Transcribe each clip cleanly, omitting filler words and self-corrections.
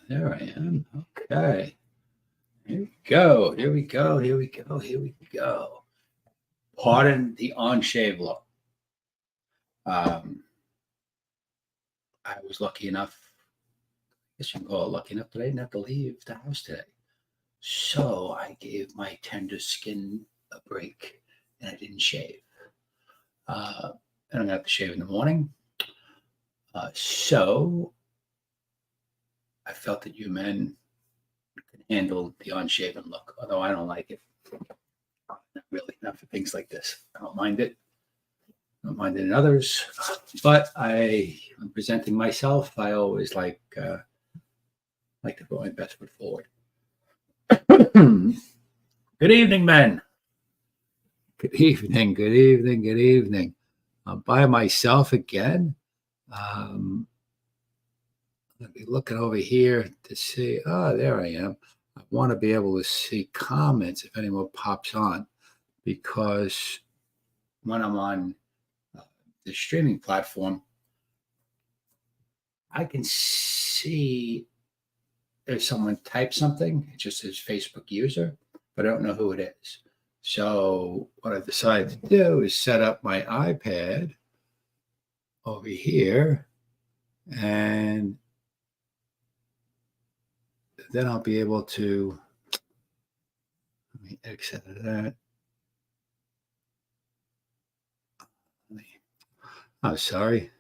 There I am. Okay. Here we go. Here we go. Here we go. Here we go. Pardon the on-shave look. Um, I was lucky enough, I guess you can call it lucky enough, that I didn't have to leave the house today. So I gave my tender skin a break and I didn't shave. And I'm going to have to shave in the morning. So I felt that you men can handle the unshaven look, although I don't like it. Not really, not for things like this. I don't mind it. I don't mind it in others. But when presenting myself, I always like to put my best foot forward. Good evening, men. Good evening, good evening, good evening. I'm by myself again. I'll be looking over here to see. Oh, there I am. I want to be able to see comments if anyone pops on, because when I'm on the streaming platform, I can see if someone types something. It just says Facebook user, but I don't know who it is. So what I decided to do is set up my iPad over here, and then I'll be able to, let me exit that. Oh, sorry.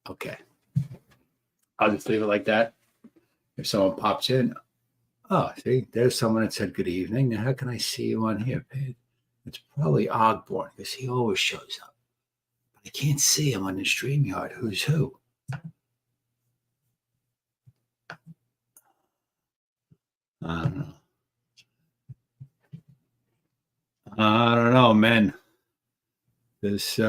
Okay. I'll just leave it like that. If someone pops in, oh, see, there's someone that said good evening. Now, how can I see you on here, Pete? It's probably Ogborn, because he always shows up. But I can't see him on the StreamYard. Who's who? I don't know. I don't know, man. This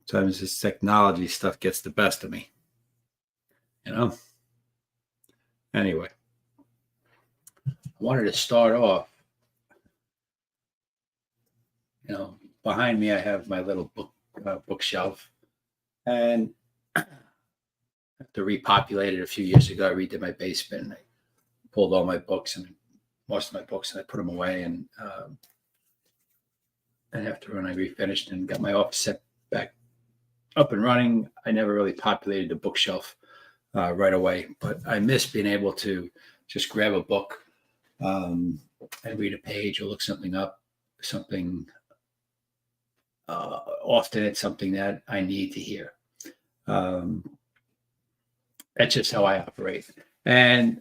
sometimes this technology stuff gets the best of me. You know? Anyway, I wanted to start off. You know, behind me I have my little bookshelf, and after repopulated a few years ago, I redid my basement. And I pulled all my books and most of my books, and I put them away. And after when I refinished and got my office set back up and running, I never really populated the bookshelf right away. But I miss being able to just grab a book and read a page or look something up, something. Often it's something that I need to hear. That's just how I operate. And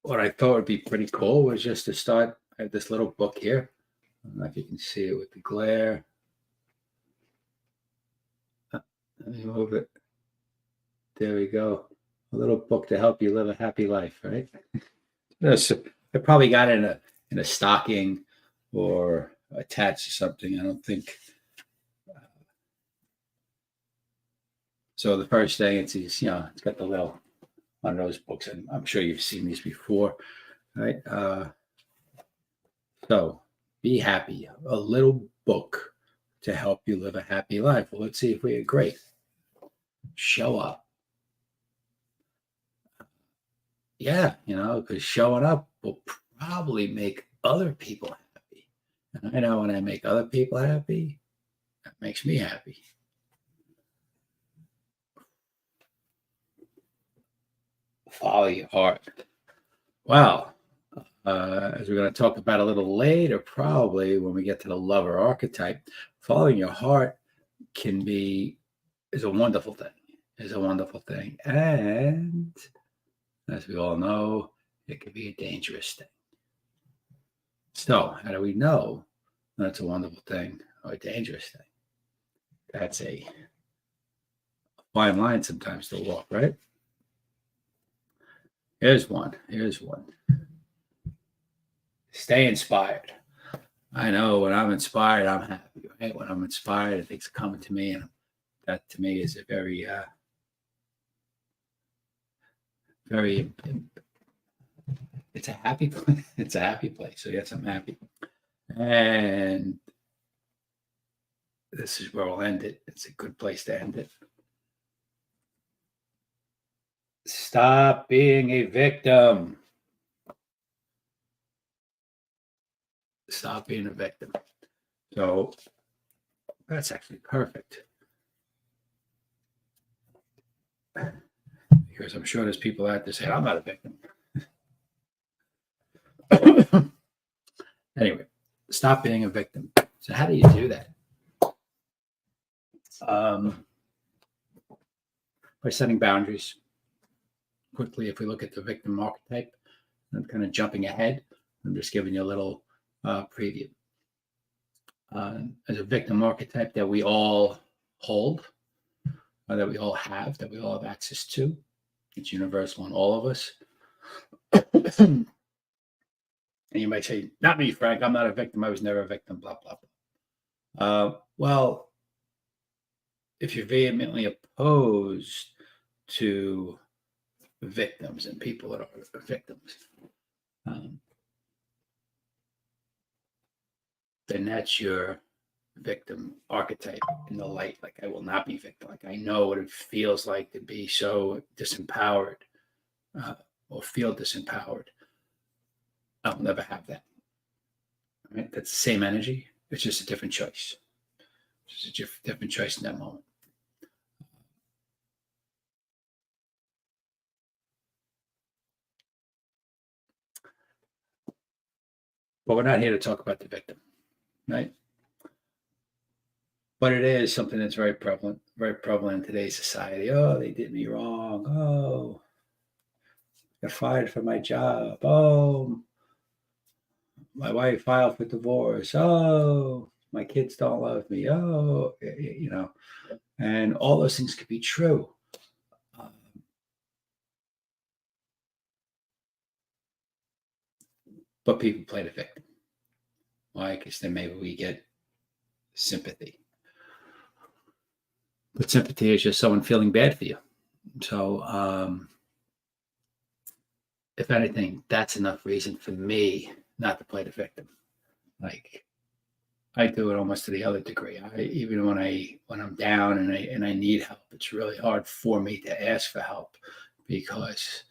what I thought would be pretty cool was just to start. I have this little book here. I don't know if you can see it with the glare. Let me move it. There we go. A little book to help you live a happy life, right? So I probably got it in a stocking or attached to something. I don't think. So the first thing it's got the little one of those books, and I'm sure you've seen these before, right? So be happy. A little book to help you live a happy life. Well, let's see if we agree. Show up. Yeah, because showing up will probably make other people happy. And I know when I make other people happy, that makes me happy. Follow your heart. Well, as we're going to talk about a little later, probably when we get to the lover archetype, following your heart is a wonderful thing. Is a wonderful thing. And as we all know, it can be a dangerous thing. So how do we know that's a wonderful thing or a dangerous thing? That's a fine line sometimes to walk, right? Here's one. Stay inspired. I know when I'm inspired, I'm happy. Right? When I'm inspired, things are coming to me, and that to me is a very very, it's a happy place. It's a happy place. So yes, I'm happy. And this is where we'll end it. It's a good place to end it. Stop being a victim. Stop being a victim. So that's actually perfect. Because I'm sure there's people out there saying, I'm not a victim. Anyway, stop being a victim. So how do you do that? By setting boundaries. Quickly, if we look at the victim archetype, I'm kind of jumping ahead. I'm just giving you a little preview. As a victim archetype that we all hold, that we all have, that we all have access to. It's universal in all of us. And you might say, not me, Frank. I'm not a victim. I was never a victim, blah, blah, blah. Well, if you're vehemently opposed to victims and people that are victims, then that's your victim archetype in the light. Like, I will not be victim. Like, I know what it feels like to be so disempowered or feel disempowered. I'll never have that. Right? That's the same energy. It's just a different choice. It's just a different choice in that moment. But we're not here to talk about the victim, right? But it is something that's very prevalent in today's society. Oh, they did me wrong. Oh, I got fired from my job. Oh, my wife filed for divorce. Oh, my kids don't love me. Oh, you know, and all those things could be true. But people play the victim. Why? Because then maybe we get sympathy. But sympathy is just someone feeling bad for you. So, if anything, that's enough reason for me not to play the victim. Like, I do it almost to the other degree. Even when I'm down and I need help, it's really hard for me to ask for help because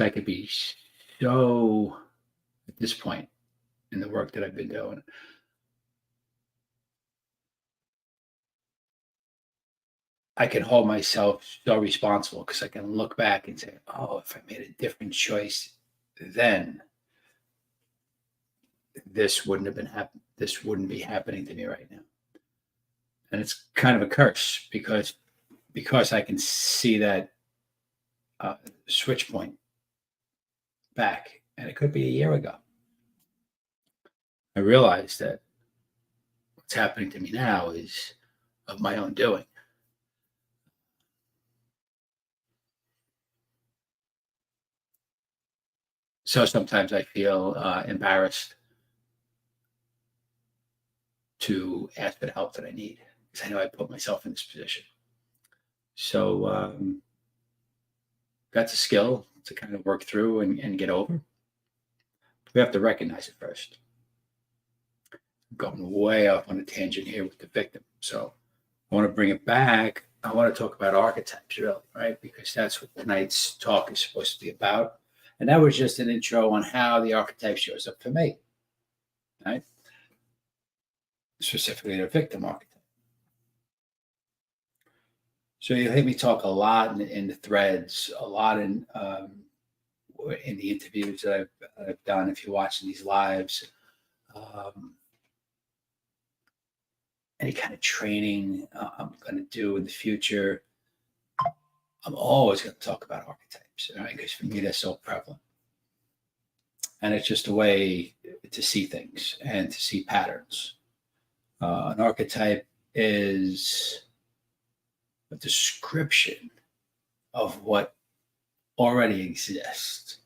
I could be so, at this point in the work that I've been doing, I can hold myself so responsible because I can look back and say, oh, if I made a different choice then, this wouldn't be happening to me right now. And it's kind of a curse because I can see that switch point back, and it could be a year ago. I realized that what's happening to me now is of my own doing. So sometimes I feel embarrassed to ask for the help that I need because I know I put myself in this position. So that's a skill to kind of work through and get over. We have to recognize it first. I'm going way off on a tangent here with the victim. So I want to bring it back. I want to talk about archetypes, really, right? Because that's what tonight's talk is supposed to be about. And that was just an intro on how the archetype shows up for me, right? Specifically, the victim archetype. So you hear me talk a lot in the threads, a lot in the interviews that I've done. If you're watching these lives, any kind of training I'm going to do in the future, I'm always going to talk about archetypes, right? Because for me, they're so prevalent. And it's just a way to see things and to see patterns. An archetype is a description of what already exists,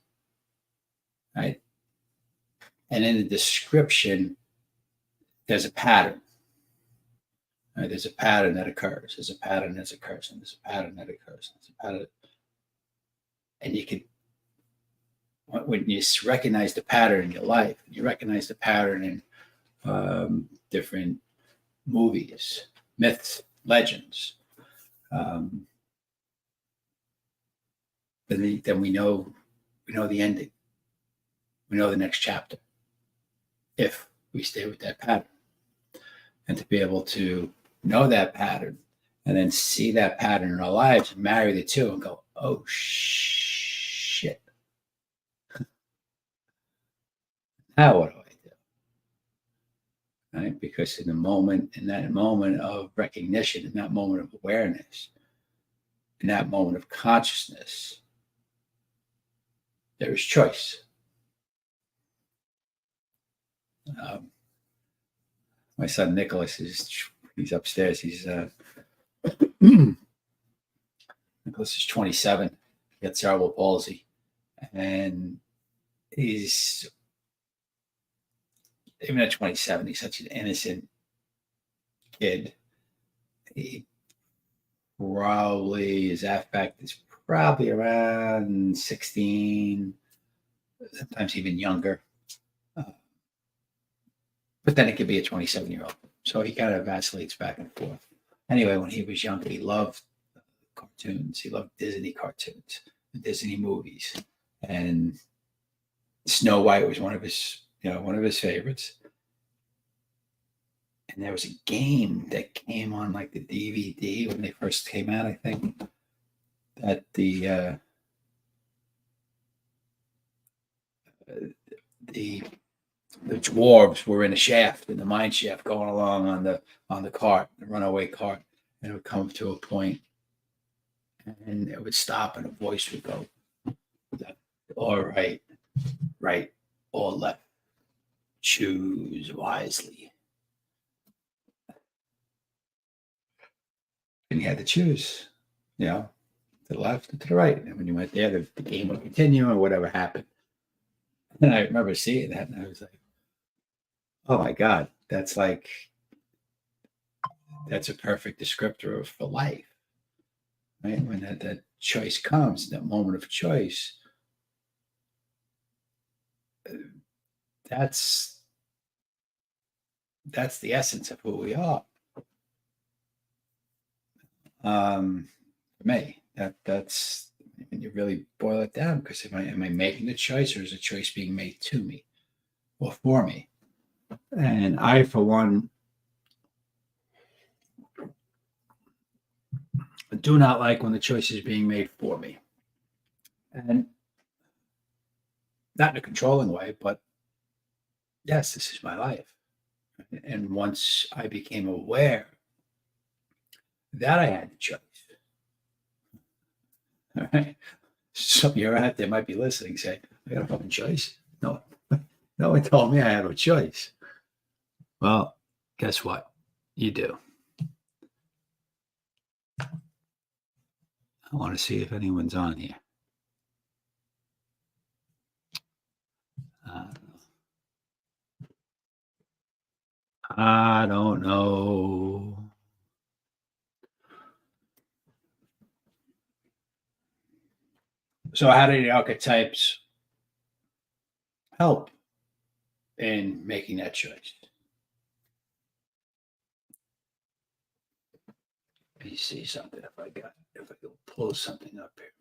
right? And in the description, there's a pattern, Right? There's a pattern that occurs. There's a pattern that occurs, and there's a pattern that occurs. There's a pattern, and you can, when you recognize the pattern in your life, you recognize the pattern in different movies, myths, legends. Then we know the ending. We know the next chapter if we stay with that pattern. And to be able to know that pattern and then see that pattern in our lives and marry the two and go, oh shit. Now what do I do? Right? Because in that moment of recognition, in that moment of awareness, in that moment of consciousness, there is choice. My son Nicholas he's upstairs. He's Nicholas is 27. He got cerebral palsy, and he's even at 27. He's such an innocent kid. He probably his affect is probably around 16, sometimes even younger. But then it could be a 27-year-old. So he kind of vacillates back and forth. Anyway, when he was younger, he loved cartoons. He loved Disney cartoons, Disney movies. And Snow White was one of his favorites. And there was a game that came on like the DVD when they first came out, I think, that the dwarves were in a shaft, in the mine shaft, going along on the cart, the runaway cart, and it would come to a point, and it would stop, and a voice would go, "All right, right or left, choose wisely." And you had to choose, to the left and to the right. And when you went there, the game would continue, or whatever happened. And I remember seeing that, and I was like, "Oh my God, that's a perfect descriptor for life." Right? When that choice comes, that moment of choice, that's the essence of who we are. For me, that's when you really boil it down, because am I making the choice, or is the choice being made to me or for me? And I, for one, do not like when the choice is being made for me. And not in a controlling way, but yes, this is my life. And once I became aware that I had the choice, all right, some of you out there might be listening, say, I got a fucking choice. No, no one told me I have a choice. Well, guess what? You do. I want to see if anyone's on here. I don't know. So how do the archetypes help in making that choice? Let me see something if I can pull something up here.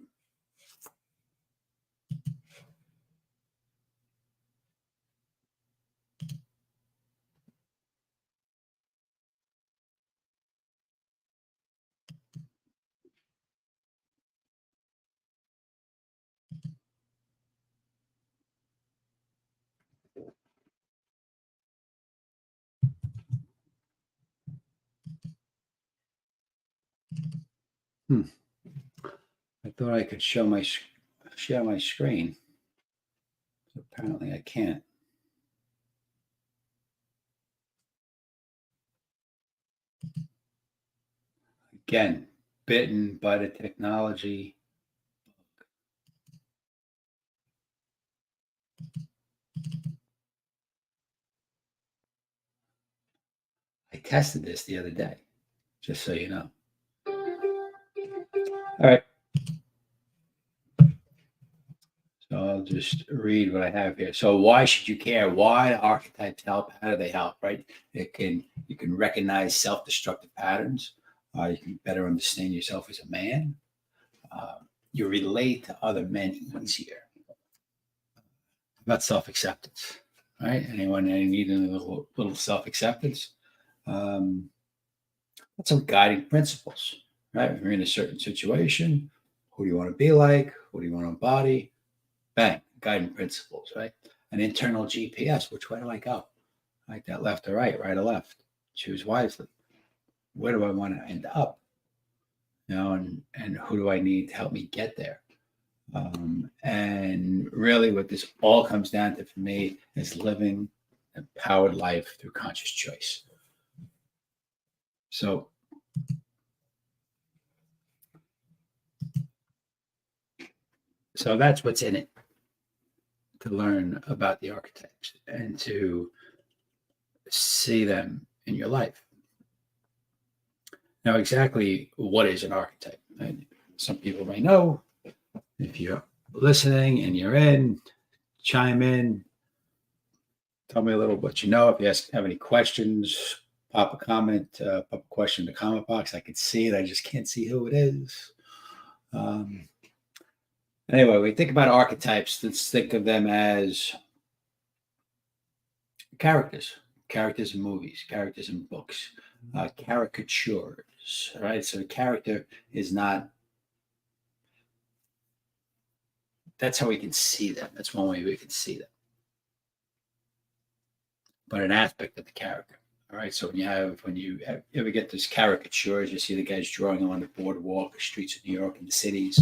I thought I could share my screen. Apparently I can't. Again, bitten by the technology. I tested this the other day. just so you know. All right. So I'll just read what I have here. So why should you care? Why do archetypes help? How do they help? Right? You can recognize self-destructive patterns. You can better understand yourself as a man. You relate to other men easier. About self-acceptance, right? Anyone need a little self-acceptance? Some guiding principles, right? If you're in a certain situation, who do you want to be like? Who do you want to embody? Bang, guiding principles, right? An internal GPS. Which way do I go? Like that, left or right or left? Choose wisely. Where do I want to end up? And who do I need to help me get there? And really, what this all comes down to for me is living an empowered life through conscious choice. So, that's what's in it, to learn about the archetypes and to see them in your life. Now, exactly what is an archetype? Some people may know. If you're listening and you're in, chime in. Tell me a little what you know. If you have any questions, pop a comment, pop a question in the comment box. I can see it. I just can't see who it is. Anyway, we think about archetypes. Let's think of them as characters in movies, characters in books, caricatures, right? So the character is not, that's how we can see them. That's one way we can see them. But an aspect of the character. All right. So when you ever get those caricatures, you see the guys drawing on the boardwalk, the streets of New York and the cities.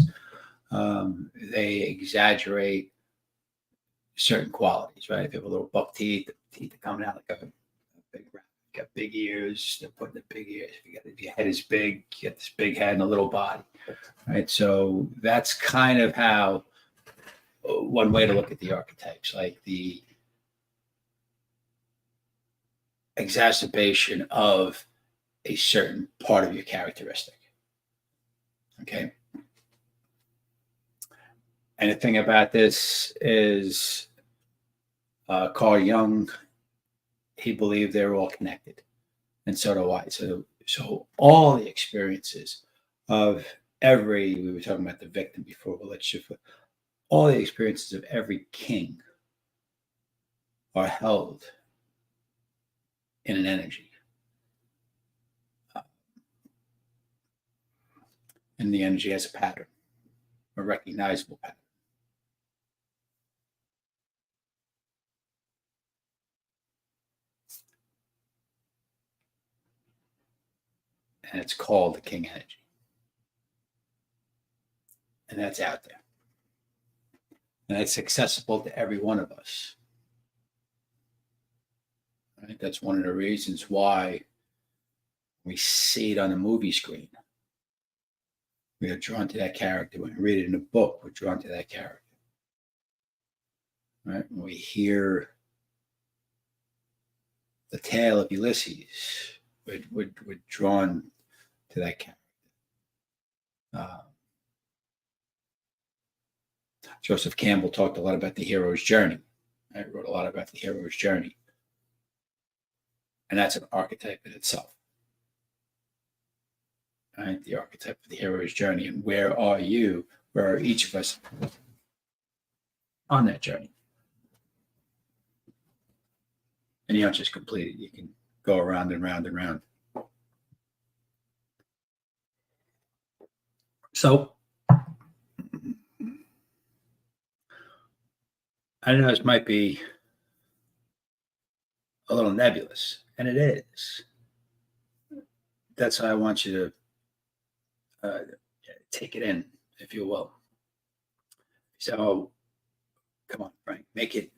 They exaggerate certain qualities, right? If you have a little buck teeth, the teeth are coming out like a big rabbit. You got big ears, they're putting the big ears. If your head is big, you get this big head and a little body, right? So that's kind of how one way to look at the archetypes, like the exacerbation of a certain part of your characteristic. Okay. And the thing about this is Carl Jung, he believed they were all connected. And so do I. So all the experiences of we were talking about the victim before, but let's shift. All the experiences of every king are held in an energy. And the energy has a pattern, a recognizable pattern. And it's called the king energy. And that's out there. And it's accessible to every one of us. Right? That's one of the reasons why we see it on the movie screen. We are drawn to that character. When we read it in a book, we're drawn to that character. Right? When we hear the tale of Ulysses, we're drawn to that character. Joseph Campbell talked a lot about the hero's journey. I wrote a lot about the hero's journey. And that's an archetype in itself. Right? The archetype of the hero's journey. And where are you? Where are each of us on that journey? And you don't just complete it. You can go around and round and round. So, I know this might be a little nebulous, and it is. That's how I want you to take it in, if you will. So, come on, Frank, make it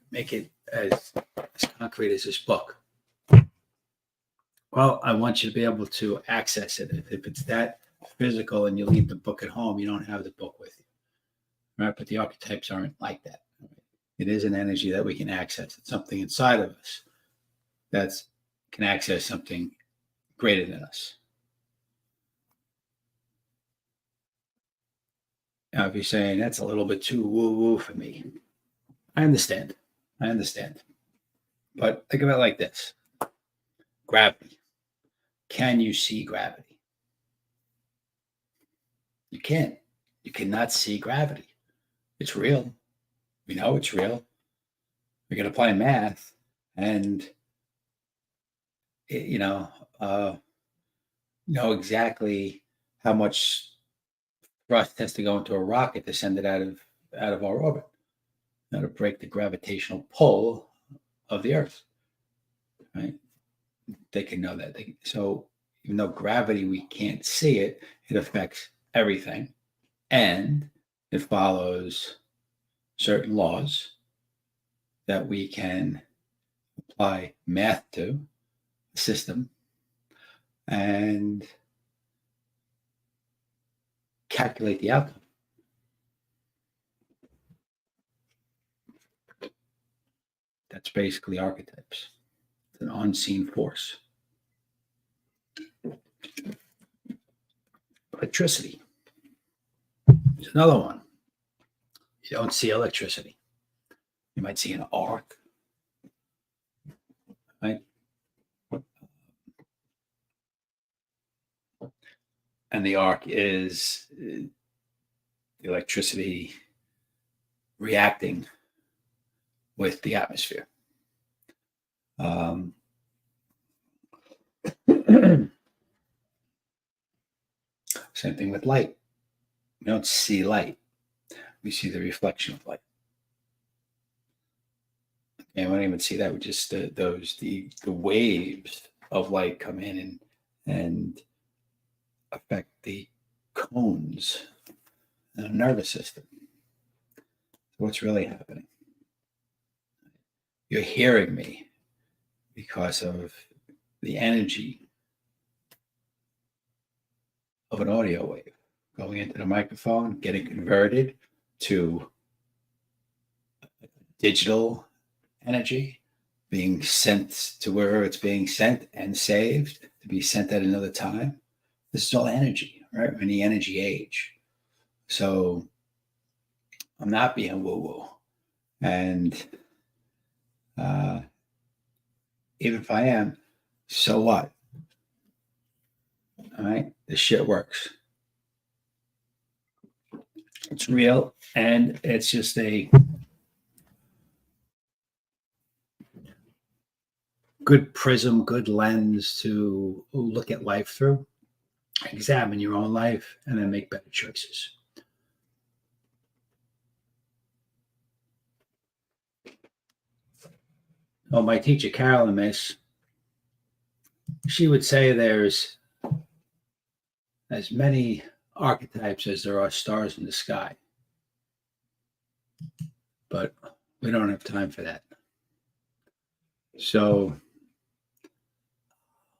as concrete as this book. Well, I want you to be able to access it. If it's that physical and you leave the book at home, you don't have the book with you, right? But the archetypes aren't like that. It is an energy that we can access. It's something inside of us that can access something greater than us. Now, if you're saying that's a little bit too woo-woo for me, I understand. I understand. But think of it like this: gravity. Can you see gravity? You can't. You cannot see gravity. It's real. We know it's real. We can apply math and, you know exactly how much thrust has to go into a rocket to send it out of our orbit, to break the gravitational pull of the Earth. Right? They can know that. So even though gravity, we can't see it, it affects everything, and it follows certain laws that we can apply math to the system and calculate the outcome. That's basically archetypes. It's an unseen force. Electricity is another one. You don't see electricity. You might see an arc, right? And the arc is the electricity reacting with the atmosphere. Same thing with light. We don't see light. We see the reflection of light. And we don't even see that. We just the waves of light come in and affect the cones in the nervous system. So what's really happening? You're hearing me because of the energy of an audio wave going into the microphone, getting converted to digital energy, being sent to where it's being sent and saved to be sent at another time. This is all energy, right? We're in the energy age. So I'm not being woo-woo. And even if I am, so what? All right, this shit works. It's real, and it's just a good prism, good lens to look at life through, examine your own life, and then make better choices. Oh, my teacher, Carolyn, miss, she would say there's as many archetypes as there are stars in the sky. But we don't have time for that. So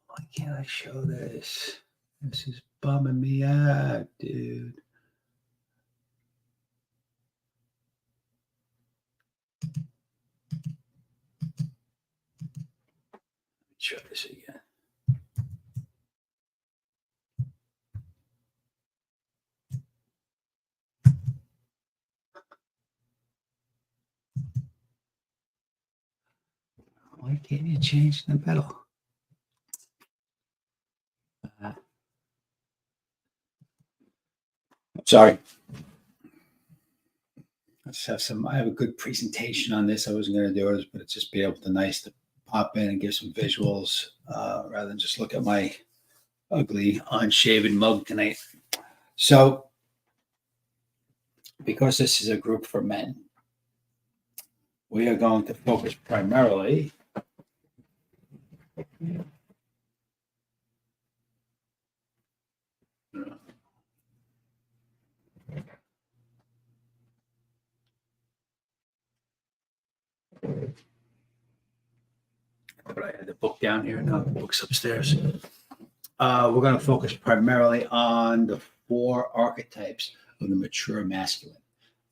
why can't I show this? This is bumming me out, dude. Try this again. Why can't you change the pedal? Sorry. Let's have some. I have a good presentation on this. I wasn't going to do it, but it's just be able to nice to pop in and give some visuals rather than just look at my ugly unshaven mug tonight. So, because this is a group for men, we are going to focus primarily but I had the book down here. No, the book's upstairs. We're going to focus primarily on the 4 archetypes of the mature masculine.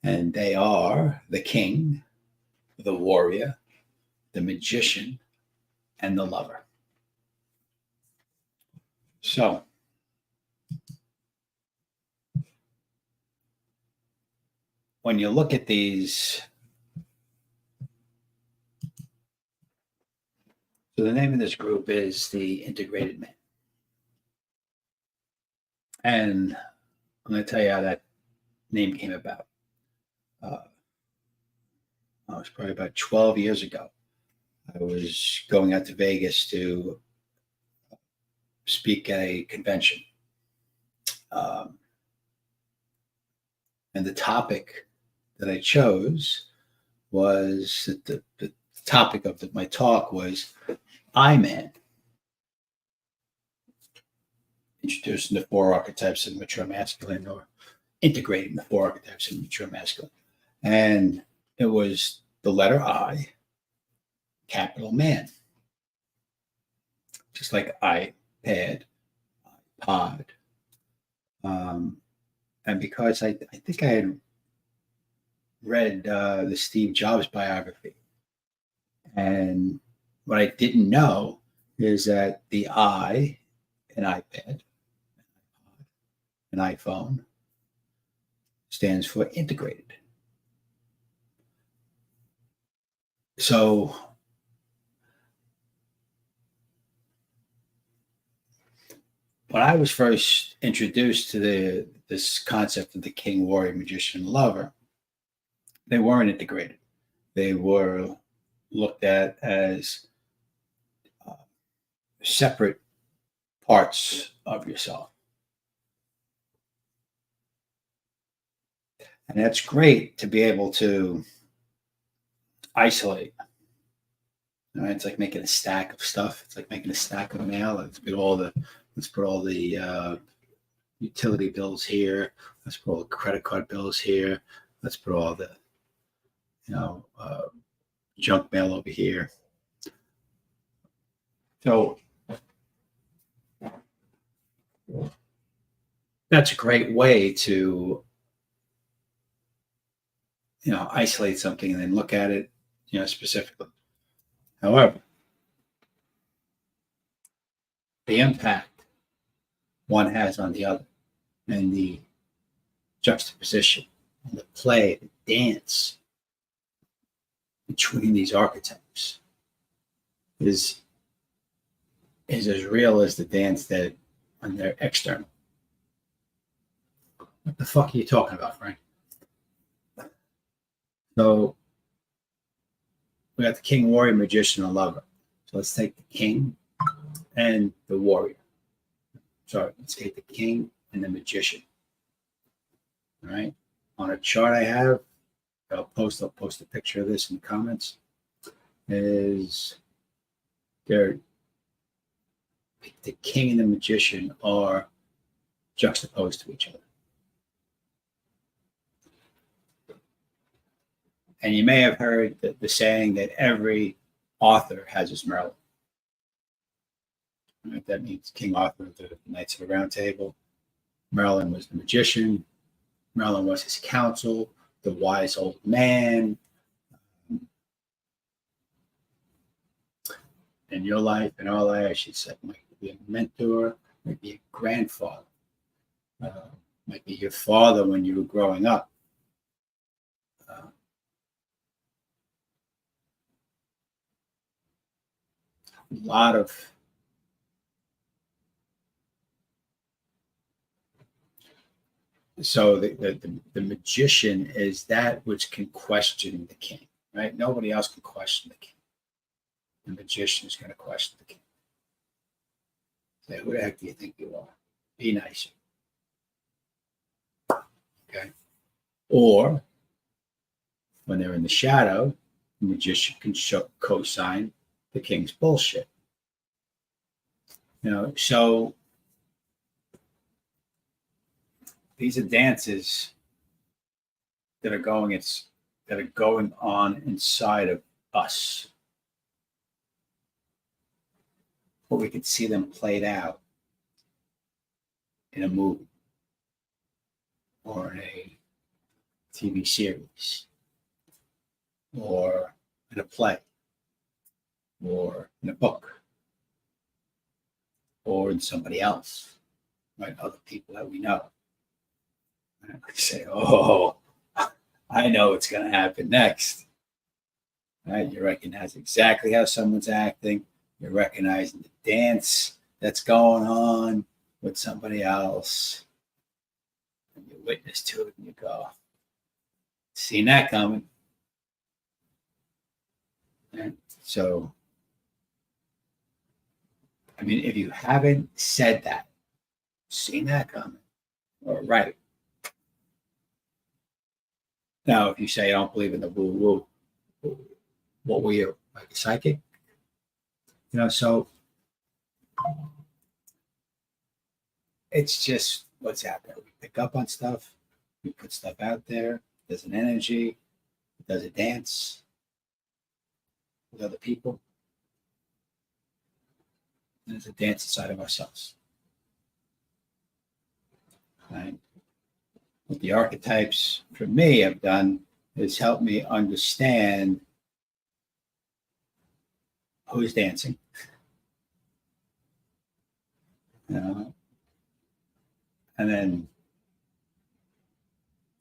And they are the king, the warrior, the magician, and the lover. So, when you look at these, so the name of this group is the Integrated Man. And I'm going to tell you how that name came about. It was probably about 12 years ago. I was going out to Vegas to speak at a convention. And the topic that I chose was the topic of my talk was I-Man. Introducing the four archetypes of mature masculine, or integrating the four archetypes of mature masculine. And it was the letter I, capital man. Just like iPad, iPod. And because I think I had read the Steve Jobs biography. And what I didn't know is that the I, an iPad, an iPhone, stands for integrated. So when I was first introduced to this concept of the king, warrior, magician, lover, they weren't integrated. They were looked at as separate parts of yourself. And that's great to be able to isolate. It's like making a stack of stuff. It's like making a stack of mail. Let's put all the utility bills here. Let's put all the credit card bills here. Let's put all the junk mail over here. So that's a great way to isolate something and then look at it specifically. However, the impact one has on the other, and the juxtaposition, and the play, the dance between these archetypes is as real as the dance that when they're external. What the fuck are you talking about, Frank? So we got the king, warrior, magician, and lover. So let's take the king and the warrior. Sorry, let's take the king and the magician. All right. On a chart I have, I'll post a picture of this in the comments. Is there the king and the magician are juxtaposed to each other. And you may have heard the saying that every author has his Merlin. Right? That means King Arthur of the Knights of the Round Table. Merlin was the magician. Merlin was his counsel, the wise old man. In your life, in our life, I should say, might be a mentor, might be a grandfather, might be your father when you were growing up. A lot of so the magician is that which can question the king, right? Nobody else can question the king. The magician is going to question the king. Say, who the heck do you think you are? Be nicer. Okay. Or when they're in the shadow, the magician can co-sign the king's bullshit. So these are dances that are going on inside of us. But we could see them played out in a movie or in a TV series or in a play or in a book or in somebody else, right? Other people that we know. And I say, oh, I know what's going to happen next. Right? You recognize exactly how someone's acting. You're recognizing the dance that's going on with somebody else. And you witness to it and you go, seen that coming. And so, I mean, if you haven't said that, seen that coming, or right. Now, if you say, I don't believe in the woo woo, what were you, like a psychic? So it's just what's happening. We pick up on stuff, we put stuff out there, there's an energy, does a dance with other people. There's a dance inside of ourselves. Right? What the archetypes for me have done is help me understand who's dancing. And then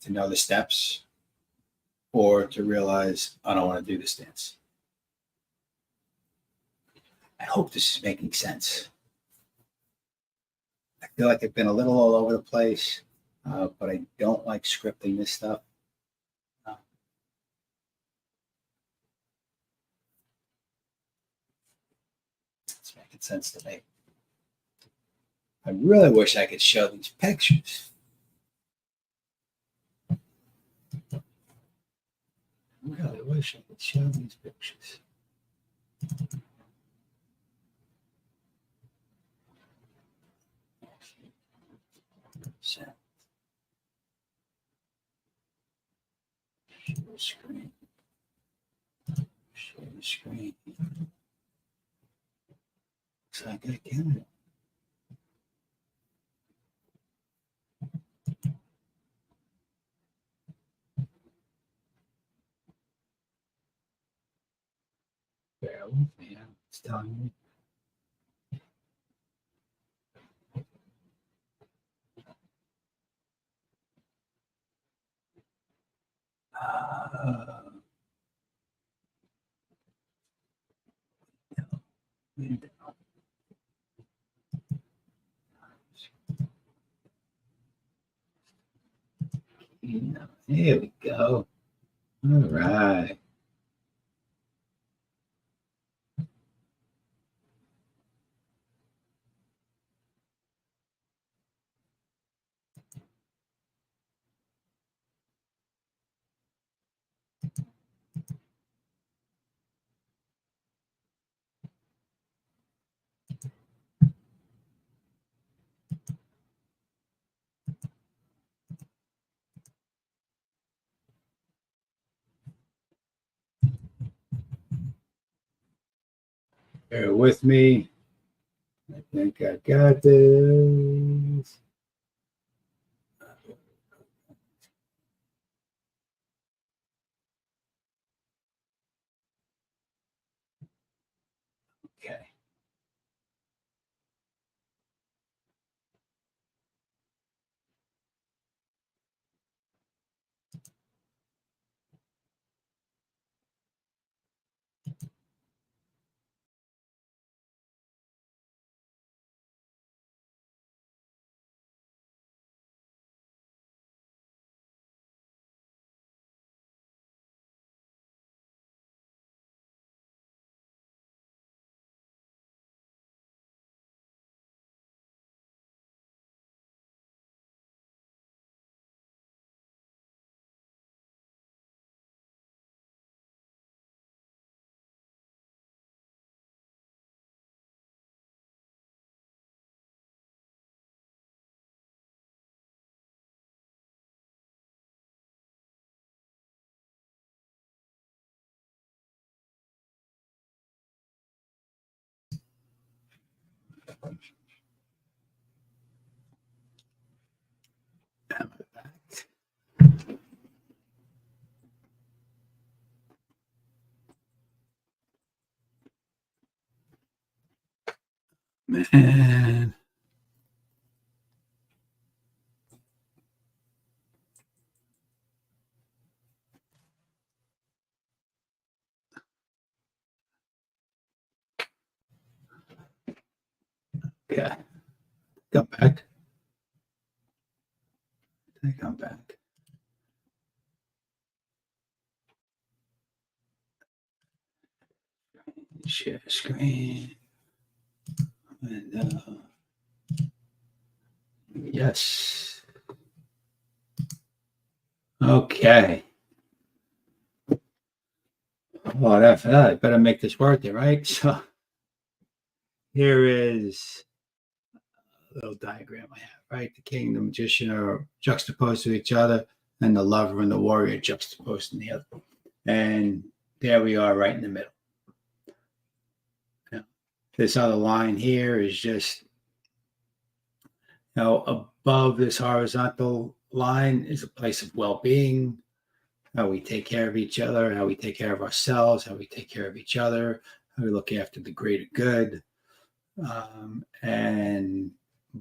to know the steps or to realize I don't want to do this dance. I hope this is making sense. I feel like I've been a little all over the place, but I don't like scripting this stuff. It's making sense to me. I really wish I could show these pictures. I really wish I could show these pictures. Share the screen. Share the screen. Looks like I can. Bear with me. It's telling me. Window. Here we go. All right. Bear with me. I think I got this. Okay. Man. Okay. Come back. Come back. Share screen. And yes. Okay. Well, after that, I better make this work there, right? So here is a little diagram I have, right? The king and the magician are juxtaposed to each other, and the lover and the warrior juxtaposed in the other. And there we are right in the middle. Now, this other line here is just, above this horizontal line is a place of well-being, how we take care of each other, how we take care of ourselves, how we take care of each other, how we look after the greater good. And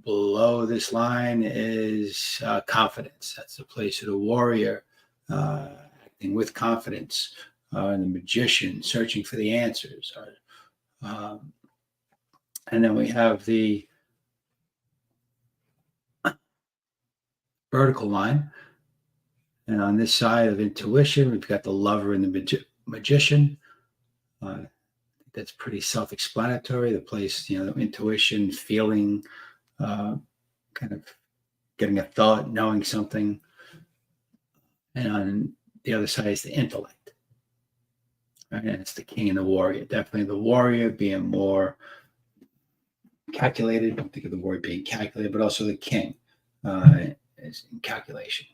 below this line is confidence. That's the place of the warrior, acting with confidence, and the magician searching for the answers. And then we have the vertical line. And on this side of intuition, we've got the lover and the magician. That's pretty self-explanatory. The place, intuition, feeling, kind of getting a thought, knowing something. And on the other side is the intellect. Right? And it's the king and the warrior. Definitely the warrior being more calculated. Don't think of the warrior being calculated, but also the king is in calculation.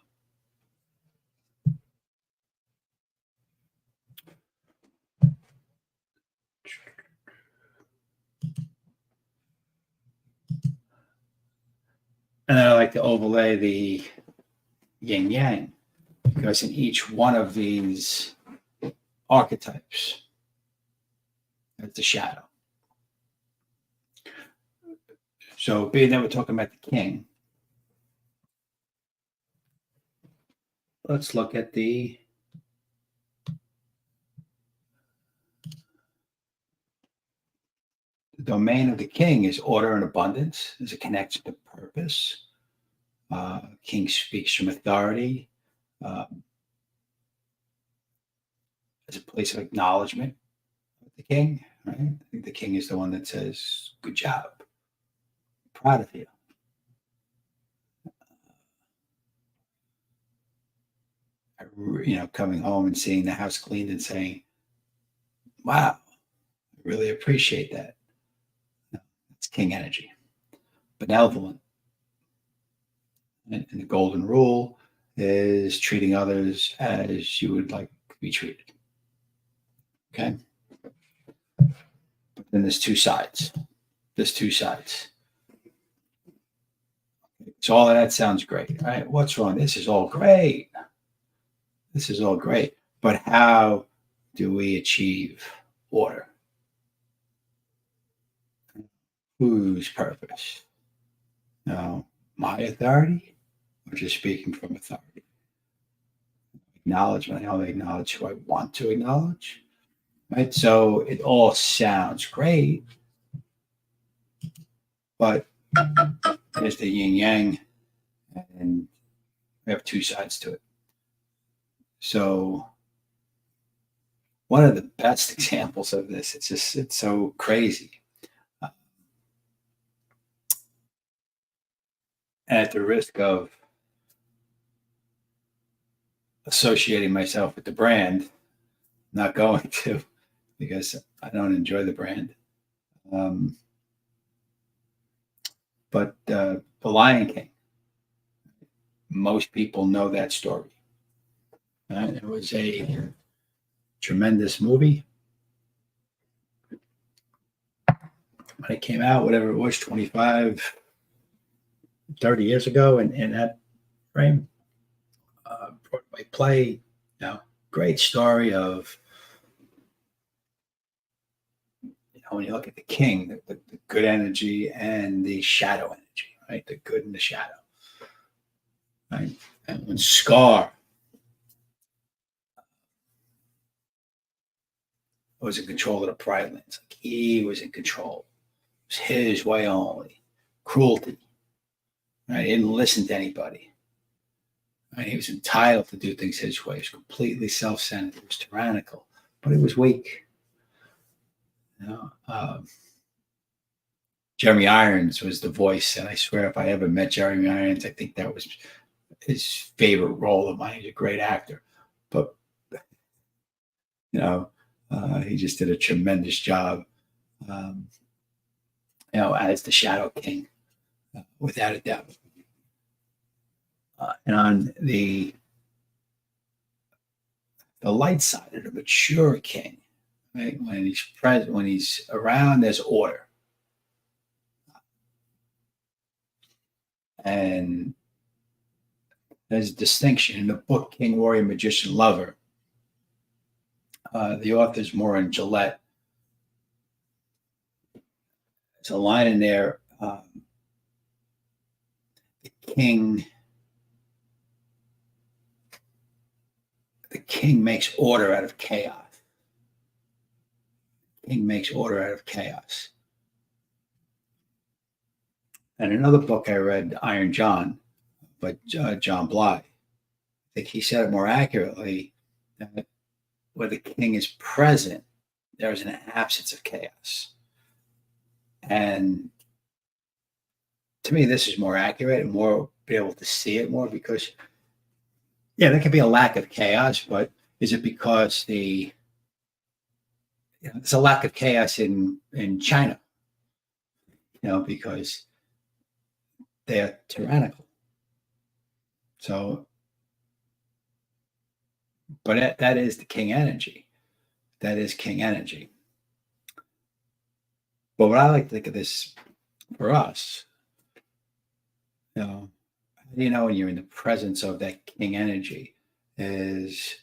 And then I like to overlay the yin yang, because in each one of these archetypes, it's a shadow. So being that we're talking about the king, let's look at the domain of the king is order and abundance. There's a connection to purpose. King speaks from authority. As a place of acknowledgement of the king, right? I think the king is the one that says, "Good job, proud of you." Coming home and seeing the house cleaned and saying, "Wow, I really appreciate that." It's king energy. Benevolent. And the golden rule is treating others as you would like to be treated. Okay. But then there's two sides. So all of that sounds great, right? What's wrong? This is all great. But how do we achieve order? Whose purpose? Now, my authority, or just speaking from authority? Acknowledgement. I only acknowledge who I want to acknowledge, right? So it all sounds great, but there's the yin yang, and we have two sides to it. So one of the best examples of this, it's so crazy. And at the risk of associating myself with the brand, not going to, because I don't enjoy the brand. But The Lion King, most people know that story. It was a tremendous movie. When it came out, whatever it was, 25, 30 years ago, in that frame, Broadway play, great story of, when you look at the king, the good energy and the shadow energy, right? The good and the shadow, right? And when Scar was in control of the Pride Lands, like he was in control. It was his way only. cruelty. Right? He didn't listen to anybody. Right? He was entitled to do things his way. He was completely self-centered. He was tyrannical, but he was weak. You know, Jeremy Irons was the voice, and I swear, if I ever met Jeremy Irons, I think that was his favorite role of mine. He's a great actor, but you know, he just did a tremendous job, as the Shadow King, without a doubt. And on the light side of the mature king, right? When he's present, when he's around, there's order. And there's a distinction in the book King, Warrior, Magician, Lover. The author's Maureen Gillette. There's a line in there. The king makes order out of chaos. The king makes order out of chaos. And another book I read, Iron John, by John Bly, I think he said it more accurately, that where the king is present, there's an absence of chaos. And to me, this is more accurate and more be able to see it more, because, yeah, there can be a lack of chaos, but is it because there's a lack of chaos in China, because they're tyrannical. So, but that is the king energy. That is king energy. But what I like to think of this for us, how do you know when you're in the presence of that king energy? Is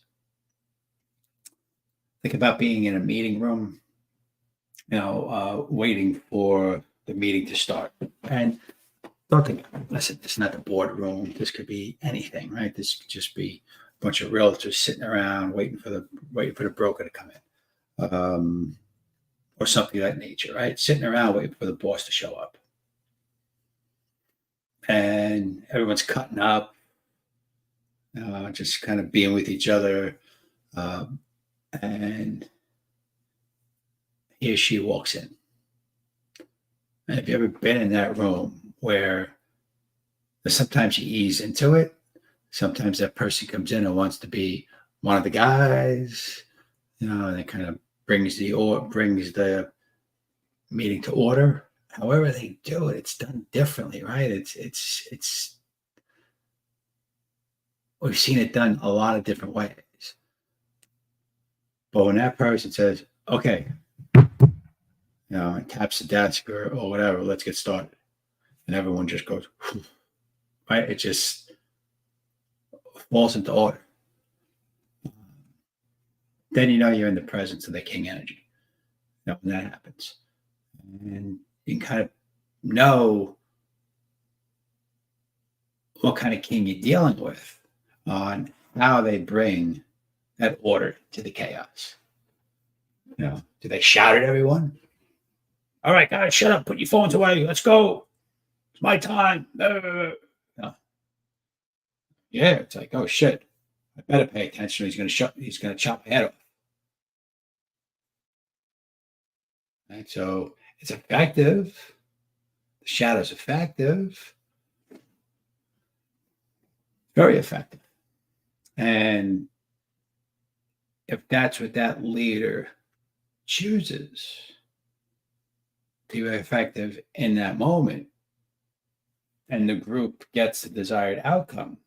think about being in a meeting room, waiting for the meeting to start. And don't think, listen, this is not the boardroom. This could be anything, right? This could just be a bunch of realtors sitting around waiting for the broker to come in, or something of that nature, right? Sitting around waiting for the boss to show up, and everyone's cutting up, just kind of being with each other, and he or she walks in. And have you ever been in that room where sometimes you ease into it? Sometimes that person comes in and wants to be one of the guys, and it kind of brings the meeting to order. However they do it, it's done differently, right? It's we've seen it done a lot of different ways. But when that person says, okay, and taps the desk or whatever, let's get started, and everyone just goes, right? It just falls into order. Then you're in the presence of the king energy. When that happens, and you can kind of know what kind of king you're dealing with on how they bring that order to the chaos. Do they shout at everyone? All right, guys, shut up! Put your phones away. Let's go. It's my time. No. Yeah, it's like, oh shit, I better pay attention. He's going to chop my head off. Right, so it's effective. The shadow's effective. Very effective. And if that's what that leader chooses to be effective in that moment, and the group gets the desired outcome,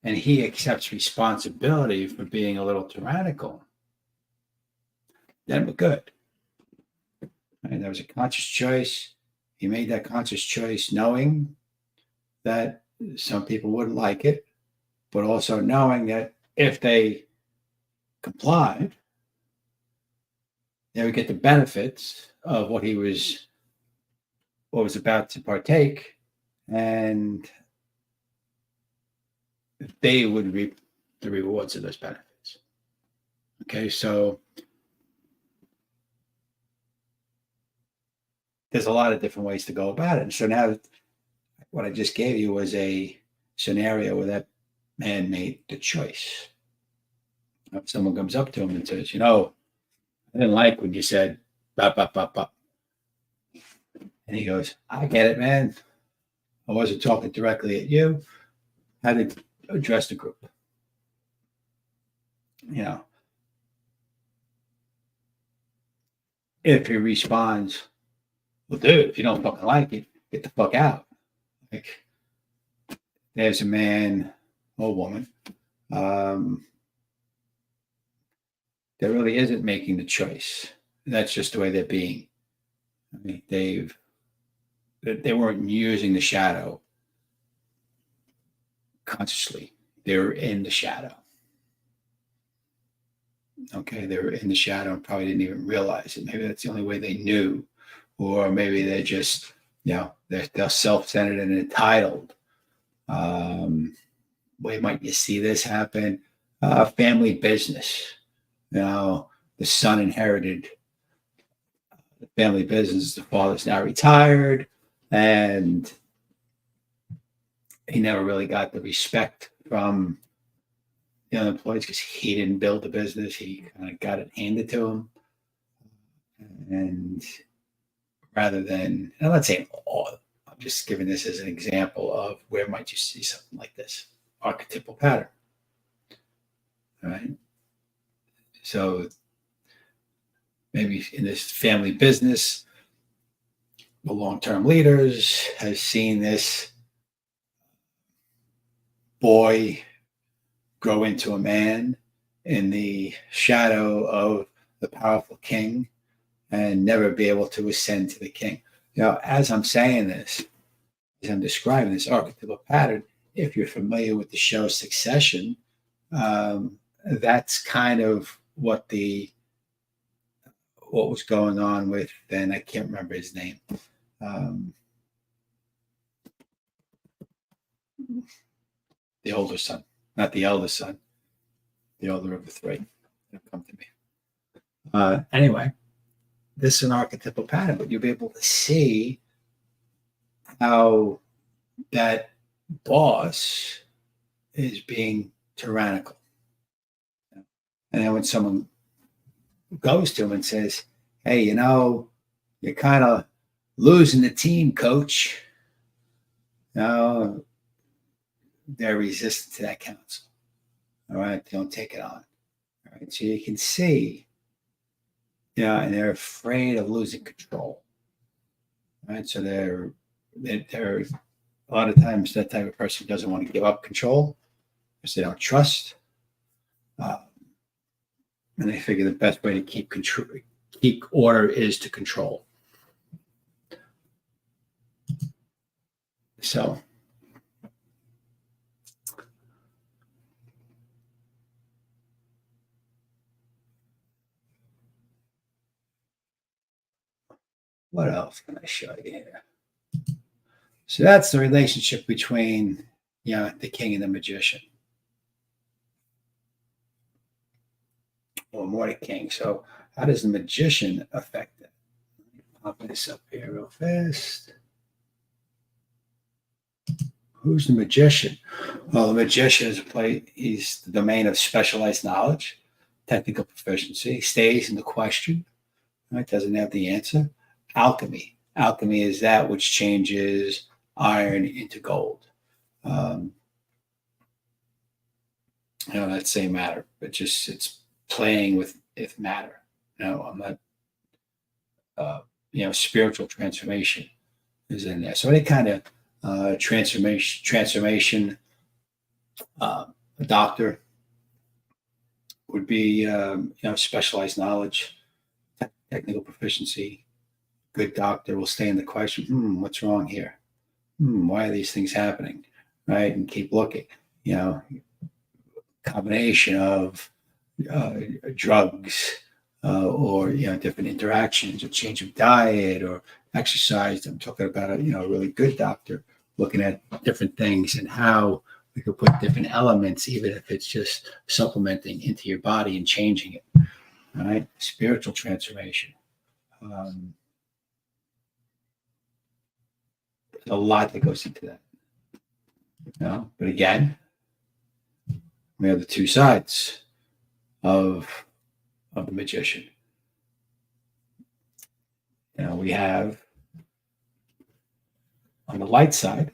and he accepts responsibility for being a little tyrannical, then we're good. And there was a conscious choice. He made that conscious choice knowing that some people wouldn't like it, but also knowing that if they complied, they would get the benefits of what was about to partake, and they would reap the rewards of those benefits. Okay, so there's a lot of different ways to go about it. And so now what I just gave you was a scenario where that man made the choice. If someone comes up to him and says, I didn't like when you said, bop, bop, bop, bop. And he goes, I get it, man. I wasn't talking directly at you. How to address the group. If he responds, well, dude, if you don't fucking like it, get the fuck out. Like, there's a man or woman that really isn't making the choice. That's just the way they're being. I mean, they weren't using the shadow consciously. They were in the shadow. Okay, they were in the shadow and probably didn't even realize it. Maybe that's the only way they knew. Or maybe they're just, they're self-centered and entitled. Way might you see this happen? Family business. The son inherited the family business. The father's now retired, and he never really got the respect from the other employees because he didn't build the business. He kind of got it handed to him. And rather than, and I'm not saying all, I'm just giving this as an example of where might you see something like this archetypal pattern. All right. So maybe in this family business, the long-term leaders has seen this boy grow into a man in the shadow of the powerful king and never be able to ascend to the king. As I'm saying this, as I'm describing this archetypal pattern, if you're familiar with the show Succession, that's kind of what was going on with, and I can't remember his name. The older son, not the eldest son, the older of the three. It'll come to me. Anyway, this is an archetypal pattern, but you'll be able to see how that boss is being tyrannical. And then when someone goes to him and says, hey, you're kind of losing the team, coach. They're resistant to that counsel. All right, don't take it on. All right, so you can see, and they're afraid of losing control. All right, so they're a lot of times that type of person doesn't want to give up control because they don't trust. And they figure the best way to keep order is to control. So what else can I show you here? So that's the relationship between, the king and the magician. Or more the king. So how does the magician affect it? Pop this up here real fast. Who's the magician? Well, the magician he's the domain of specialized knowledge, technical proficiency, stays in the question, right? Doesn't have the answer. Alchemy. Alchemy is that which changes iron into gold. That same matter, but it's playing with matter. I'm not, spiritual transformation is in there. So any kind of transformation, a doctor would be, specialized knowledge, technical proficiency. Good doctor will stay in the question, what's wrong here? Why are these things happening? Right? And keep looking, combination of drugs or different interactions or change of diet or exercise. I'm talking about a really good doctor looking at different things and how we could put different elements, even if it's just supplementing into your body and changing it. All right, spiritual transformation. a lot that goes into that. But again, we have the two sides of the magician. We have on the light side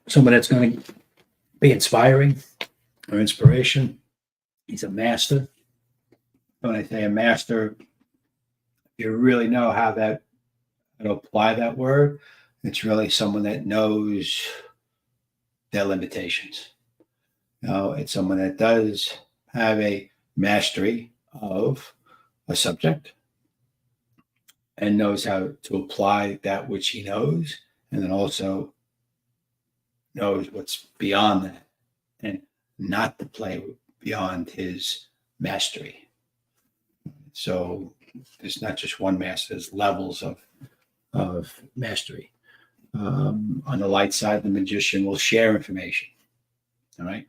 someone that's going to be inspiring or inspiration. He's a master. When I say a master, you really know how to apply that word. It's really someone that knows their limitations. It's someone that does have a mastery of a subject and knows how to apply that which he knows, and then also knows what's beyond that and not to play beyond his mastery. So there's not just one master, there's levels of mastery. On the light side, the magician will share information. All right.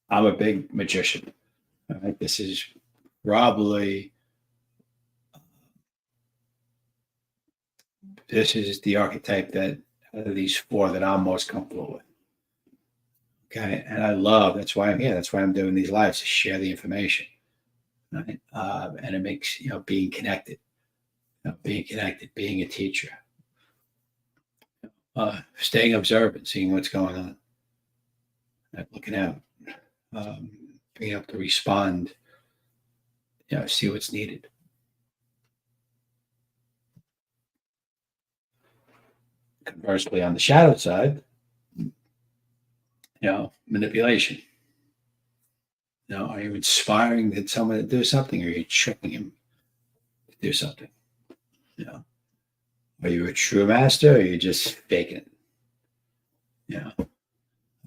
I'm a big magician. All right. This is probably the archetype that out of these four that I'm most comfortable with. Okay. And that's why I'm here. That's why I'm doing these lives, to share the information. Right. And it makes, being connected, being a teacher, staying observant, seeing what's going on, looking out, being able to respond, see what's needed. Conversely, on the shadow side, manipulation. Are you inspiring someone to do something, or are you tricking him to do something? Are you a true master, or are you just faking it? Am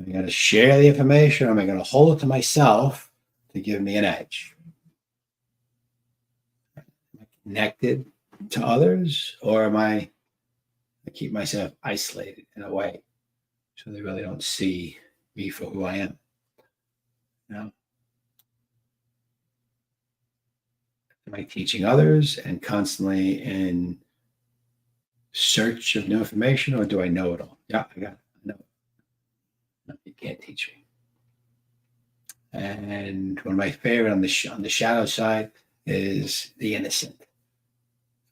I going to share the information, or am I going to hold it to myself to give me an edge? Am I connected to others, or am I keep myself isolated in a way so they really don't see me for who I am? Am I teaching others and constantly in search of new information, or do I know it all? Yeah, I got it. I know it. No, you can't teach me. And one of my favorite on the shadow side is the innocent.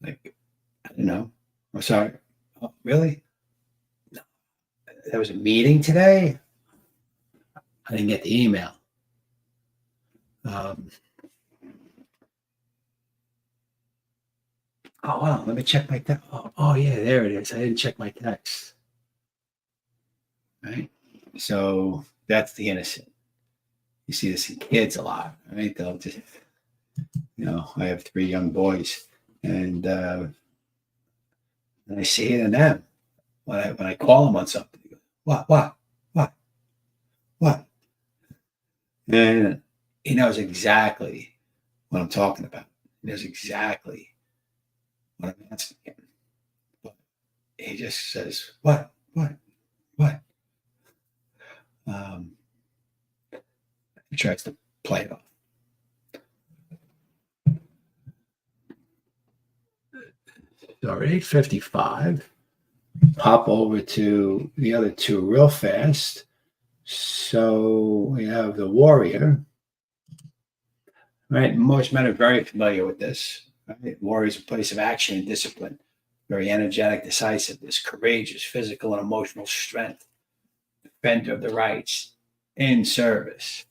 Like, I don't know. I'm sorry. Oh, really? No. There was a meeting today. I didn't get the email. Oh, wow. Let me check my text. Oh, yeah, there it is. I didn't check my text. Right? So that's the innocent. You see this in kids a lot, right? They'll just, I have 3 young boys, and I see it in them. When I call them on something, they go, what? And he knows exactly what I'm talking about. He knows exactly what I'm asking him. But he just says, what? He tries to play it off. So at 8:55, pop over to the other two real fast. So we have the warrior. Right? Most men are very familiar with this. Right? Warrior is a place of action and discipline. Very energetic, decisiveness, courageous, physical and emotional strength, defender of the rights, in service.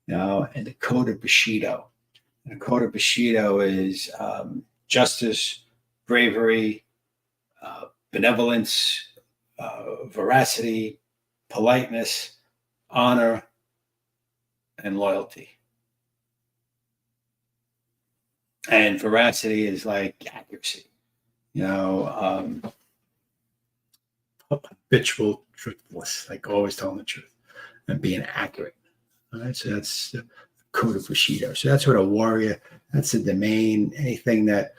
And the code of Bushido. And the code of Bushido is justice, bravery, benevolence, veracity, politeness, honor, and loyalty. And veracity is like accuracy, habitual truthfulness, like always telling the truth and being accurate. All right, so that's the code of Bushido. So that's what a warrior, that's the domain. Anything that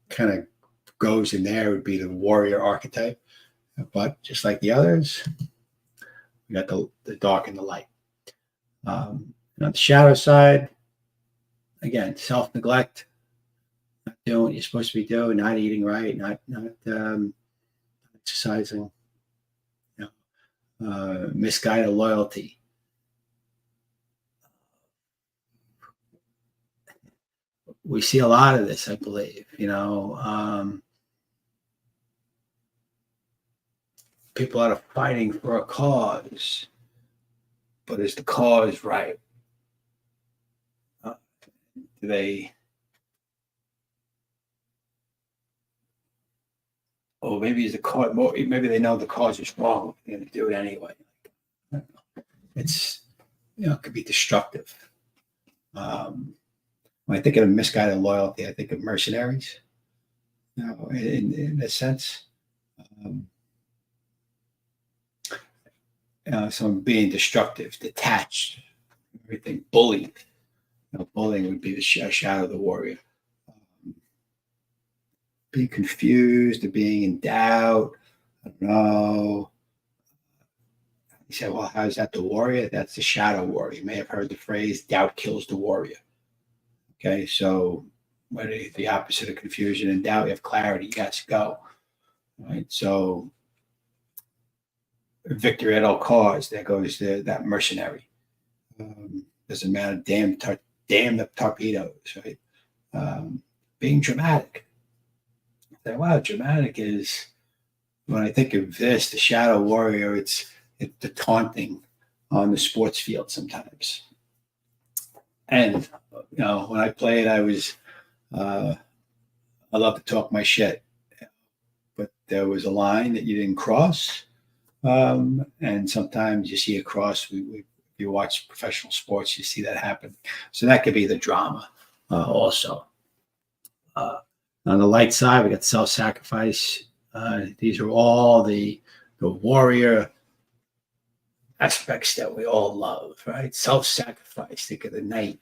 kind of goes in there would be the warrior archetype. But just like the others, we got the dark and the light. And on the shadow side, again, self-neglect, not doing what you're supposed to be doing, not eating right, not exercising, misguided loyalty. We see a lot of this, I believe. People that are fighting for a cause, but is the cause right? Do they? Or maybe is the cause? Maybe they know the cause is wrong. They're going to do it anyway. It's it could be destructive. When I think of misguided loyalty, I think of mercenaries. In a sense. Someone being destructive, detached, everything, bullied. Bullying would be the shadow of the warrior. Being confused or being in doubt. I don't know. You say, well, how is that the warrior? That's the shadow warrior. You may have heard the phrase, doubt kills the warrior. Okay, so when the opposite of confusion and doubt, you have clarity. Yes, go. Right, so victory at all costs. There goes that mercenary. Doesn't matter. Damn the torpedoes. Right. Being dramatic. Wow, dramatic is when I think of this, the shadow warrior. It's the taunting on the sports field sometimes. And when I played, I love to talk my shit, but there was a line that you didn't cross. And sometimes you see a cross. If you watch professional sports, you see that happen. So that could be the drama also. On the light side, we got self-sacrifice. These are all the warrior aspects that we all love, right? Self-sacrifice. Think of the knight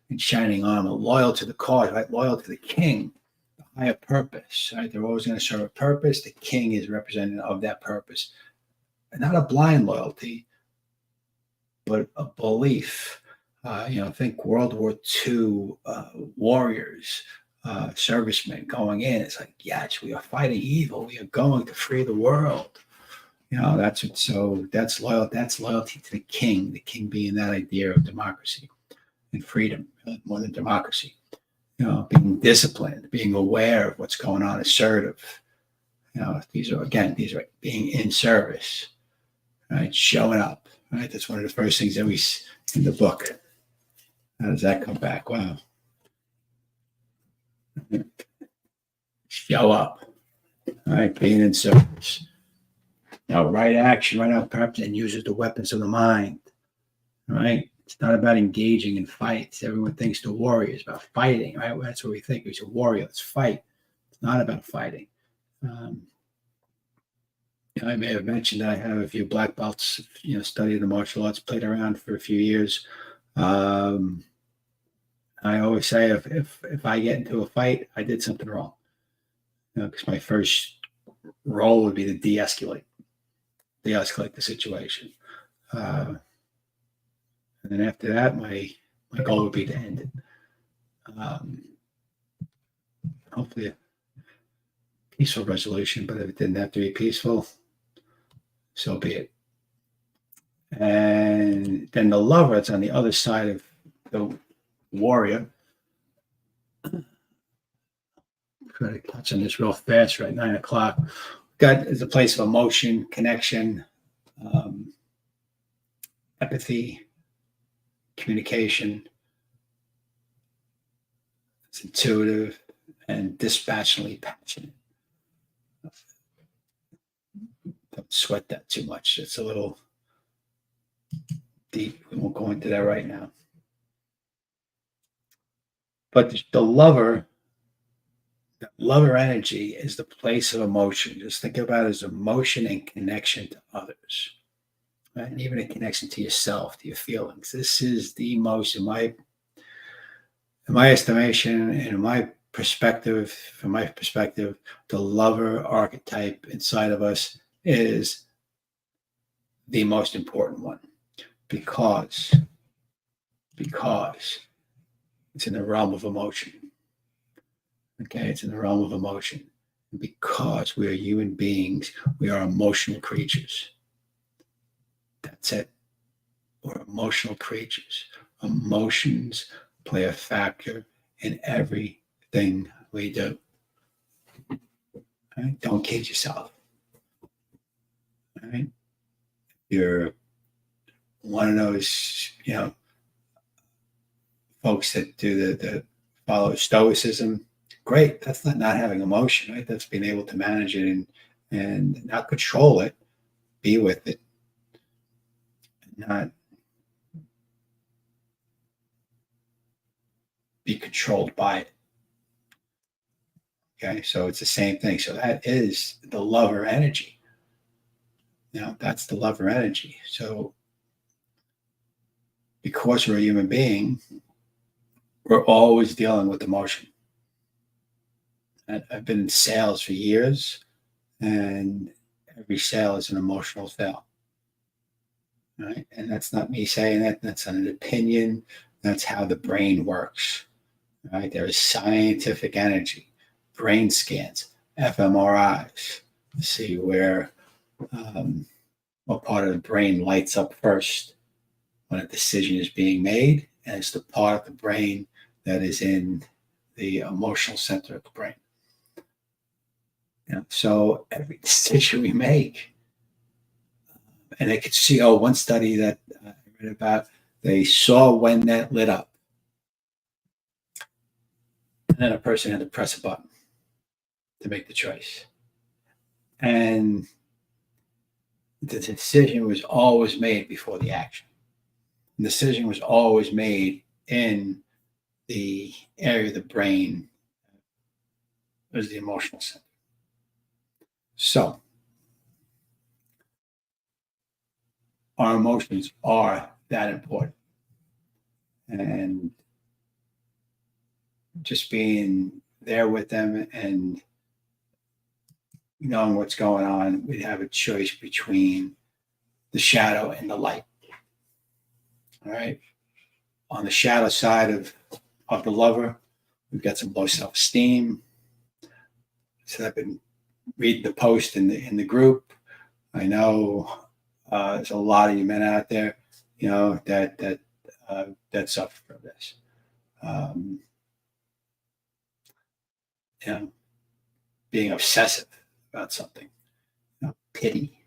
in shining armor, loyal to the cause, right? Loyal to the king, the higher purpose, right? They're always going to serve a purpose. The king is representative of that purpose. Not a blind loyalty, but a belief. Think World War II warriors, servicemen going in. It's like, yes, we are fighting evil. We are going to free the world. That's it. So that's loyal. That's loyalty to the king. The king being that idea of democracy and freedom, more than democracy. Being disciplined, being aware of what's going on, assertive. These are being in service. Right, showing up. Right, that's one of the first things that we in the book. How does that come back? Wow. Show up. All right, being in service. Right action, right out purpose, and uses the weapons of the mind. All right, it's not about engaging in fights. Everyone thinks the warrior is about fighting. Right, that's what we think. He's a warrior. Let's fight. It's not about fighting. I may have mentioned that I have a few black belts, studied the martial arts, played around for a few years. I always say if I get into a fight, I did something wrong. Because my first role would be to de-escalate the situation. And then after that, my goal would be to end it. Hopefully a peaceful resolution, but if it didn't have to be peaceful, so be it. And then the lover, it's on the other side of the warrior. Try to touch on this real fast, right? 9 o'clock. God is a place of emotion, connection, empathy, communication. It's intuitive and dispassionately passionate. Don't sweat that too much. It's a little deep. We won't go into that right now. But the lover energy is the place of emotion. Just think about it as emotion and connection to others, right? And even a connection to yourself, to your feelings. This is the most, in my estimation, and in my perspective, from my perspective, the lover archetype inside of us is the most important one because it's in the realm of emotion. Okay, it's in the realm of emotion. And because we are human beings, we are emotional creatures. That's it. We're emotional creatures. Emotions play a factor in everything we do. Right? Don't kid yourself. Right? You're one of those, folks that do the follow stoicism. Great. That's not having emotion, right? That's being able to manage it and not control it, be with it, not be controlled by it. Okay, so it's the same thing. So that is the lover energy. That's the lover energy. So because we're a human being, we're always dealing with emotion. And I've been in sales for years, and every sale is an emotional sale. Right? And that's not me saying that. That's an opinion. That's how the brain works. Right? There is scientific energy, brain scans, fMRIs to see where what part of the brain lights up first when a decision is being made, and it's the part of the brain that is in the emotional center of the brain. So every decision we make, and they could see, one study that I read about, they saw when that lit up. And then a person had to press a button to make the choice. And the decision was always made before the action. The decision was always made in the area of the brain was the emotional center. So our emotions are that important. And just being there with them and knowing what's going on, we'd have a choice between the shadow and the light. All right. On the shadow side of the lover, we've got some low self-esteem. So I've been reading the post in the group. I know there's a lot of you men out there, that suffer from this. Being obsessive about something, pity,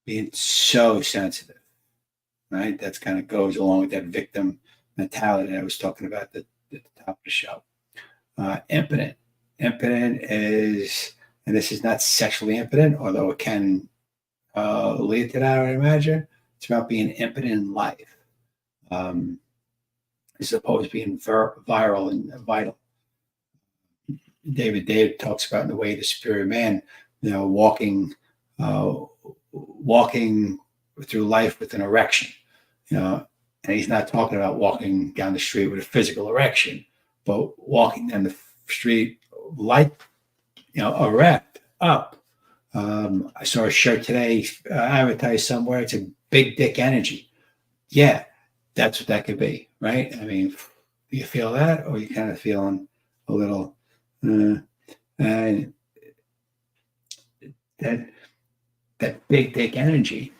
being so sensitive, right? That's kind of goes along with that victim mentality that I was talking about at the top of the show. Impotent. Impotent is, and this is not sexually impotent, although it can lead to that, I would imagine. It's about being impotent in life. As opposed to being viral and vital. David talks about in The Way of the Superior Man, walking through life with an erection, and he's not talking about walking down the street with a physical erection, but walking down the street like, erect up. I saw a shirt today advertised somewhere. It's a big dick energy. Yeah, that's what that could be, right? I mean, do you feel that, or are you kind of feeling a little, and that big dick energy,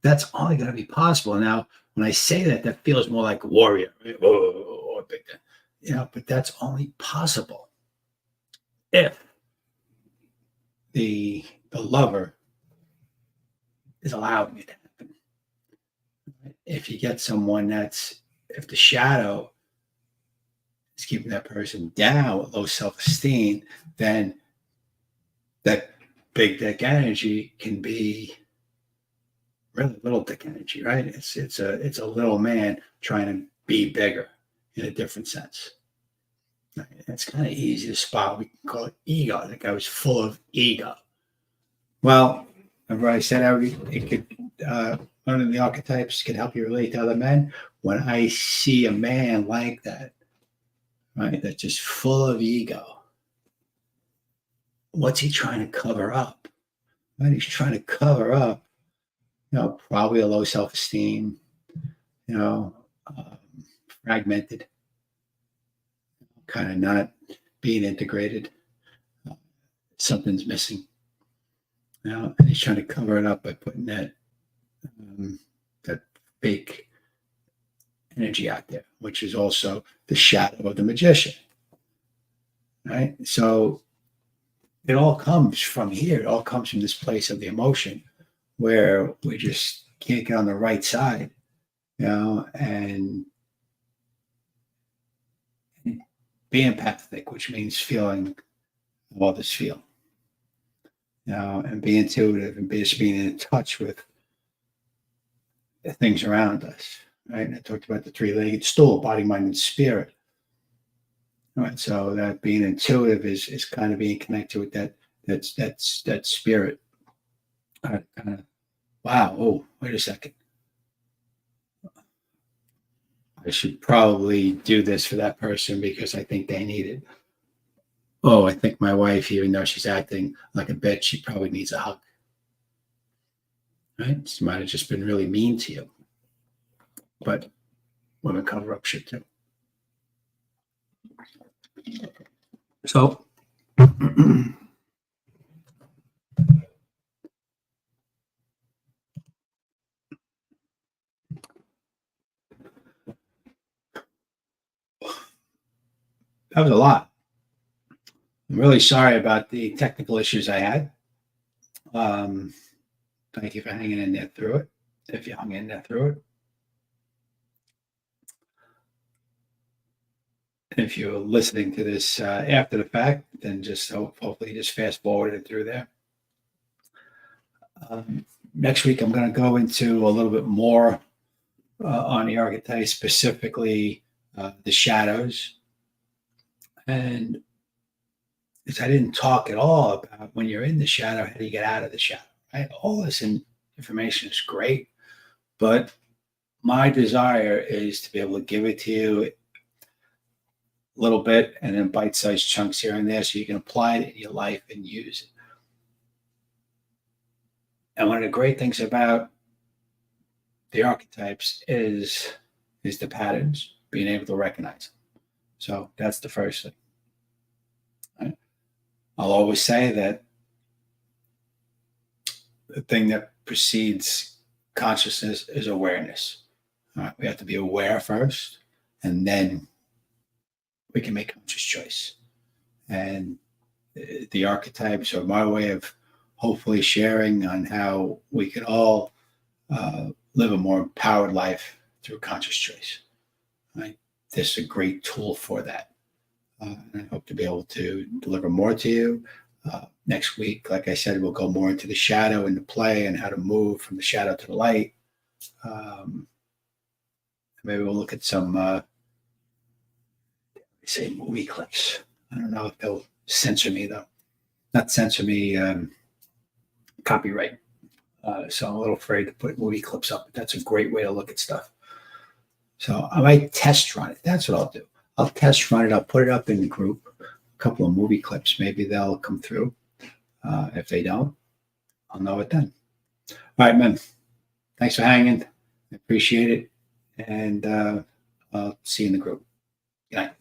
that's only going to be possible. Now, when I say that, that feels more like warrior, right? Oh, big dick. But that's only possible if the lover is allowing it to happen. If you get someone if the shadow is keeping that person down with low self-esteem, then that big dick energy can be really little dick energy, right? It's a little man trying to be bigger in a different sense. It's kind of easy to spot. We can call it ego. That guy was full of ego. Well, remember I said it could learning the archetypes can help you relate to other men. When I see a man like that, right, that's just full of ego, what's he trying to cover up? Right? He's trying to cover up probably a low self-esteem, um, fragmented, kind of not being integrated. Something's missing, and he's trying to cover it up by putting that fake energy out there, which is also the shadow of the magician, right? So it all comes from here. It all comes from this place of the emotion where we just can't get on the right side, and be empathic, which means feeling what others feel, and be intuitive and just being in touch with the things around us, right? And I talked about the three-legged stool, body, mind, and spirit. All right, so that being intuitive is kind of being connected with that spirit. Kind of, wow. Oh, wait a second. I should probably do this for that person because I think they need it. Oh, I think my wife, even though she's acting like a bitch, she probably needs a hug. Right? She might have just been really mean to you. But women cover up shit too. So that was a lot. I'm really sorry about the technical issues I had. Thank you for hanging in there through it. If you hung in there through it. If you're listening to this after the fact, then just hopefully just fast forward it through there. Next week, I'm going to go into a little bit more on the archetypes, specifically the shadows. And I didn't talk at all about when you're in the shadow, how do you get out of the shadow, right? All this information is great, but my desire is to be able to give it to you a little bit and then bite-sized chunks here and there so you can apply it in your life and use it. And one of the great things about the archetypes is the patterns, being able to recognize them. So that's the first thing. Right? I'll always say that the thing that precedes consciousness is awareness. All right? We have to be aware first, and then we can make conscious choice. And the archetypes are my way of hopefully sharing on how we can all live a more empowered life through conscious choice. Right? This is a great tool for that. And I hope to be able to deliver more to you. Next week, like I said, we'll go more into the shadow and the play and how to move from the shadow to the light. Maybe we'll look at some, movie clips. I don't know if they'll censor me, though. Not censor me, copyright. So I'm a little afraid to put movie clips up, but that's a great way to look at stuff. So I might test run it. That's what I'll do. I'll test run it. I'll put it up in the group, a couple of movie clips. Maybe they'll come through. If they don't, I'll know it then. All right, man. Thanks for hanging. I appreciate it. And I'll see you in the group. Good night.